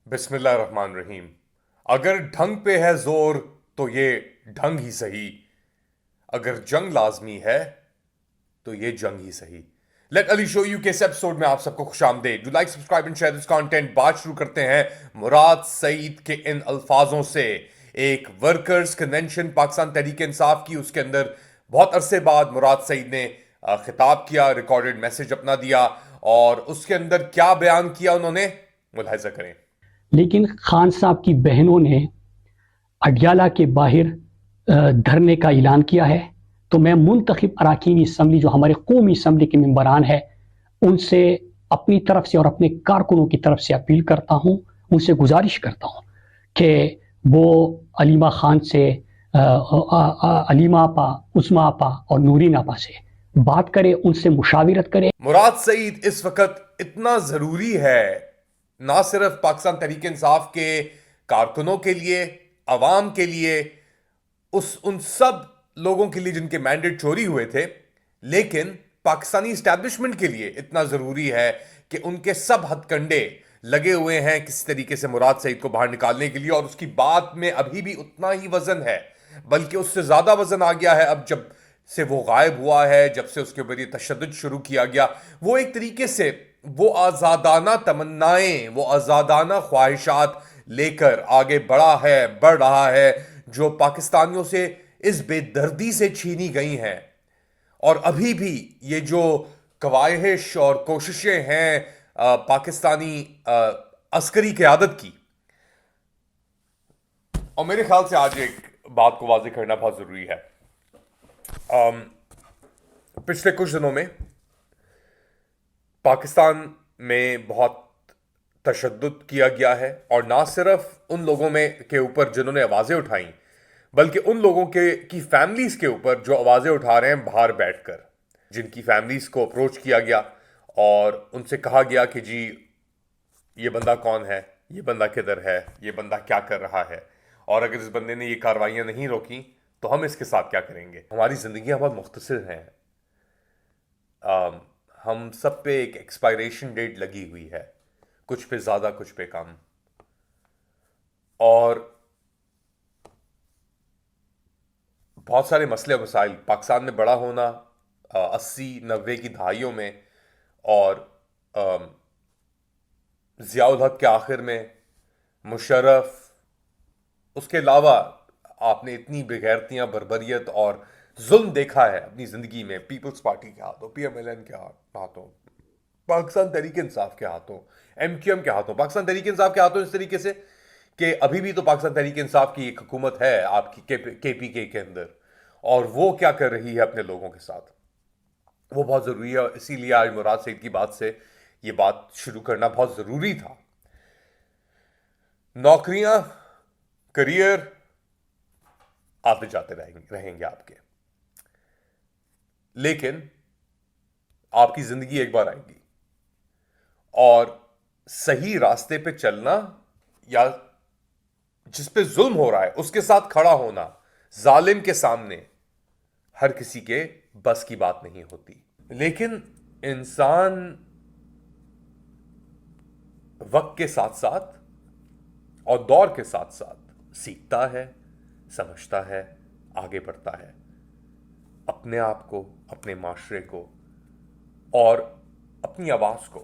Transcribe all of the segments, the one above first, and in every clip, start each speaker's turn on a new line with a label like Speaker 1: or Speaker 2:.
Speaker 1: बिस्मिल्लाहिर्रहमानिर्रहीम। अगर ढंग पे है जोर तो ये ढंग ही सही। अगर जंग लाजमी है तो ये जंग ही सही। लेट अली शो यू के इस एपिसोड में आप सबको खुशामदीद। Do like subscribe and share this content. बात शुरू करते हैं मुराद सईद के इन अल्फाजों से। एक वर्कर्स कन्वेंशन पाकिस्तान तहरीक इंसाफ की, उसके अंदर बहुत अरसे बाद मुराद सईद ने खिताब किया, रिकॉर्डेड मैसेज अपना दिया, और उसके अंदर क्या बयान किया उन्होंने, मुलाहिजा करें।
Speaker 2: लेकिन खान साहब की बहनों ने अडयाला के बाहर धरने का ऐलान किया है। तो मैं मुंतखब अरकान असम्बली जो हमारे कौमी असम्बली के मेंबरान हैं उनसे अपनी तरफ से और अपने कारकुनों की तरफ से अपील करता हूं, उनसे गुजारिश करता हूं कि वो अलीमा खान से अलीमा आपा, उस्मा आपा और नूरीन आपा से बात करे, उनसे मुशाविरत करे।
Speaker 1: मुराद सईद इस वक्त इतना जरूरी है, ना सिर्फ पाकिस्तान तहरीक इंसाफ के कारकुनों के लिए, अवाम के लिए, उन सब लोगों के लिए जिनके मैंडेट चोरी हुए थे, लेकिन पाकिस्तानी इस्टेब्लिशमेंट के लिए इतना जरूरी है कि उनके सब हथकंडे लगे हुए हैं किसी तरीके से मुराद सईद को बाहर निकालने के लिए। और उसकी बात में अभी भी उतना ही वजन है, बल्कि उससे ज्यादा वजन आ गया है अब जब से वो गायब हुआ है, जब से उसके ऊपर ये तशद्दुद शुरू किया गया। वो एक तरीके से वो आजादाना तमन्नाएं, वो आजादाना ख्वाहिशात लेकर आगे बढ़ रहा है, जो पाकिस्तानियों से इस बेदर्दी से छीनी गई हैं। और अभी भी ये जो कवायश और कोशिशें हैं पाकिस्तानी अस्करी क़यादत की, और मेरे ख्याल से आज एक बात को वाज़ेह करना बहुत ज़रूरी है। पिछले कुछ दिनों में पाकिस्तान में बहुत तशद्दुद किया गया है, और ना सिर्फ उन लोगों में के ऊपर जिन्होंने आवाज़ें उठाई, बल्कि उन लोगों के की फैमिलीज़ के ऊपर जो आवाज़ें उठा रहे हैं बाहर बैठकर, जिनकी फैमिलीज़ को अप्रोच किया गया और उनसे कहा गया कि जी ये बंदा कौन है, ये बंदा किधर है, ये बंदा क्या कर रहा है, और अगर इस बंदे ने ये कार्रवाइयाँ नहीं रोकी तो हम इसके साथ क्या करेंगे। हमारी ज़िंदगियाँ बहुत मुख्तसर हैं। हम सब पे एक एक्सपायरेशन डेट लगी हुई है, कुछ पे ज़्यादा कुछ पे कम। और बहुत सारे मसले मसाइल, पाकिस्तान में बड़ा होना 80-90 की दहाइयों में, और ज़ियाउल हक के आखिर में, मुशर्रफ, उसके अलावा आपने इतनी बेगैरतियां, बर्बरियत और जुल्म देखा है अपनी ज़िंदगी में, पीपल्स पार्टी के हाथों, PMLN के हाथों, पाकिस्तान तहरीक इंसाफ के हाथों, MQM के हाथों, पाकिस्तान तहरीक इंसाफ के हाथों, इस तरीके से कि अभी भी तो पाकिस्तान तहरीक इंसाफ की एक हुकूमत है आपकी KPK के अंदर, और वो क्या कर रही है अपने लोगों के साथ, वो बहुत ज़रूरी है। इसीलिए आज मुराद सईद की बात से ये बात शुरू करना बहुत ज़रूरी था। नौकरियां, करियर आते जाते रहेंगे आपके, लेकिन आपकी जिंदगी एक बार आएगी, और सही रास्ते पे चलना, या जिस पे जुल्म हो रहा है उसके साथ खड़ा होना, जालिम के सामने हर किसी के बस की बात नहीं होती। लेकिन इंसान वक्त के साथ साथ और दौर के साथ साथ सीखता है, समझता है, आगे बढ़ता है, अपने आप को, अपने माशरे को और अपनी आवाज को।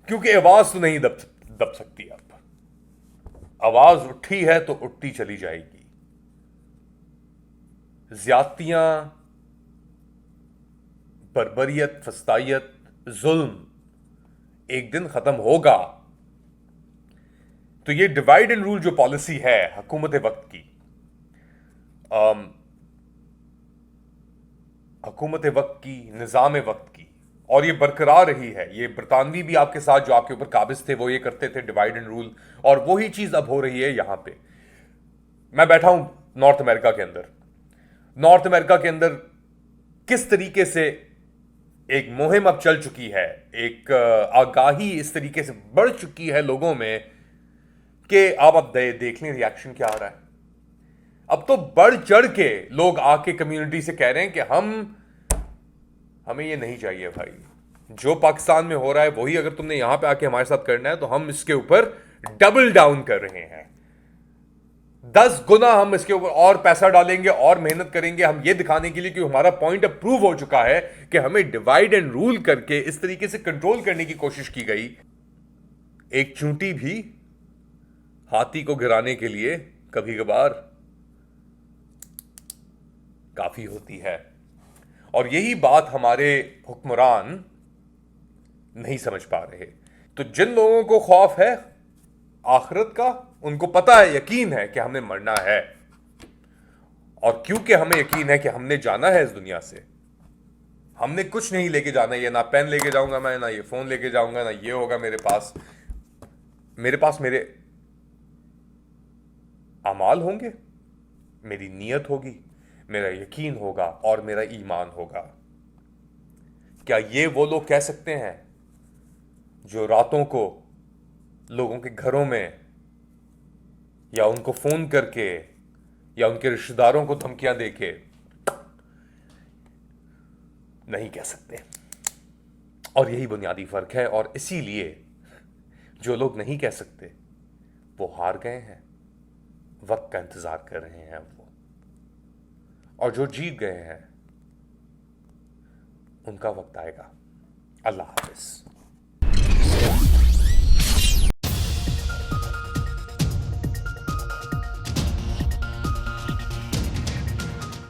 Speaker 1: क्योंकि आवाज तो नहीं दब सकती। अब आवाज उठी है तो उठती चली जाएगी। ज्यादतियां, बर्बरियत, फस्तायत, जुल्म एक दिन खत्म होगा। तो ये डिवाइड एंड रूल जो पॉलिसी है हुकूमत वक्त की, हुकूमत वक्त की, निज़ाम वक्त की, और ये बरकरार रही है। ये बरतानवी भी आपके साथ जो आपके ऊपर काबिज थे वो ये करते थे, डिवाइड एंड रूल, और वही चीज़ अब हो रही है यहां पे। मैं बैठा हूं नॉर्थ अमेरिका के अंदर। नॉर्थ अमेरिका के अंदर किस तरीके से एक मुहिम अब चल चुकी है, एक आगाही इस तरीके से बढ़ चुकी है लोगों में कि अब देख लें रिएक्शन क्या आ रहा है। अब तो बढ़ चढ़ के लोग आके कम्युनिटी से कह रहे हैं कि हमें ये नहीं चाहिए भाई, जो पाकिस्तान में हो रहा है वही अगर तुमने यहां पे आके हमारे साथ करना है तो हम इसके ऊपर डबल डाउन कर रहे हैं। 10 गुना हम इसके ऊपर और पैसा डालेंगे और मेहनत करेंगे, हम ये दिखाने के लिए कि हमारा पॉइंट अब प्रूव हो चुका है कि हमें डिवाइड एंड रूल करके इस तरीके से कंट्रोल करने की कोशिश की गई। एक चूंटी भी हाथी को गिराने के लिए कभी कभार काफी होती है। और यही बात हमारे हुक्मरान नहीं समझ पा रहे। तो जिन लोगों को खौफ है आखिरत का, उनको पता है, यकीन है कि हमें मरना है, और क्योंकि हमें यकीन है कि हमने जाना है इस दुनिया से, हमने कुछ नहीं लेके जाना, ये ना पेन लेके जाऊंगा मैं, ना ये फोन लेके जाऊंगा, ना ये होगा मेरे पास मेरे अमाल होंगे, मेरी नीयत होगी, मेरा यकीन होगा और मेरा ईमान होगा। क्या ये वो लोग कह सकते हैं जो रातों को लोगों के घरों में या उनको फोन करके या उनके रिश्तेदारों को धमकियां देके? नहीं कह सकते। और यही बुनियादी फर्क है, और इसीलिए जो लोग नहीं कह सकते वो हार गए हैं, वक्त का इंतजार कर रहे हैं वो, और जो जीत गए हैं उनका वक्त आएगा। अल्लाह हाफिज।